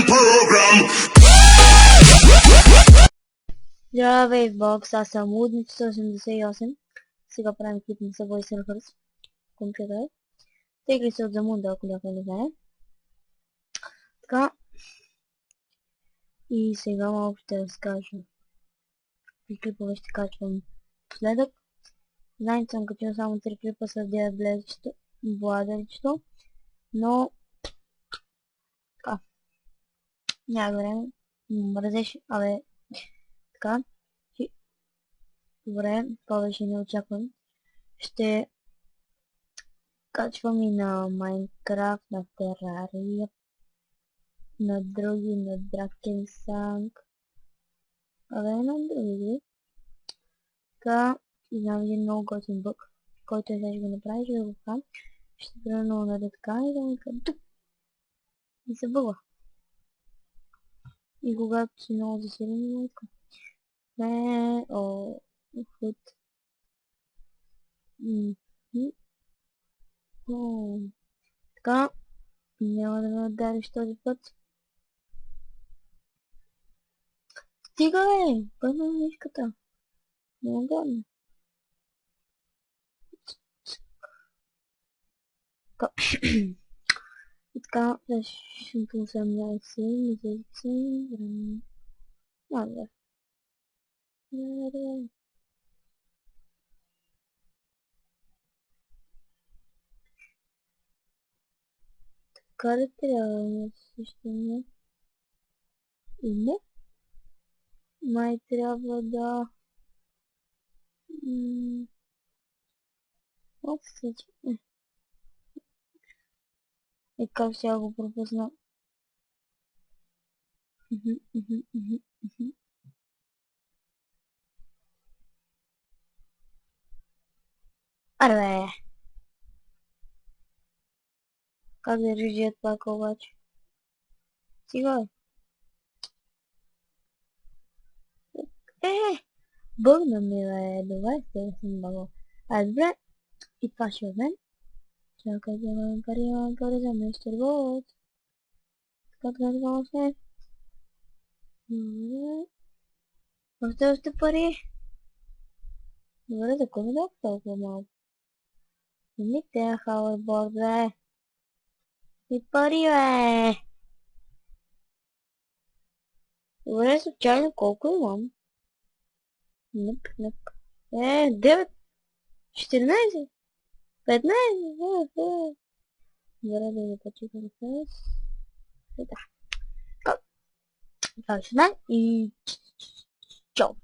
program. Здравей, Бог, аз съм Лудник 188. Сега правим клип на Subway Surfers. Компютър. Тегли се от Замунда, ако някой не знае. Така. И сега малко ще разкажа. И клипове ще качвам последък. Знаете, съм качил само 3 клипа с 9 бладърчето. Но така. Няма време. Мразеш, абе. Така. Добре, повече не очаквам. Ще качвам и на Майнкрафт, на Терария, на други, на Дракенсанг. Абе, на други. Така, и знам един много готин бък, който е ще го направи, ще го вкам. Ще тръгна на така и да му кажа тук. И се бъгва. И когато си много засилен, не искам. Худ. Така, няма да ме удариш този път. Стига, бе! Пъдна мишката. Много гадно. И така, ще по 18 месеци. Маза. Така ли трябва да съществува? И не. Май трябва да... Какво се случи? И как ще го пропусна? Аре бе! Как да режи пак обаче? Стига бе! Бъгна ми бе! Добре, сега съм бъгъл. Добре, и това ще от мен. Чакай да имам пари за мистер Бот. Така още. Още пари. Добре, за кой ми дадох толкова малко? Не те хауърборд, бе. И пари, бе. Добре, случайно колко имам? Нъп. 9. 14. 15. Добре, да го почитам с... Да. Това ще знам и... Чао.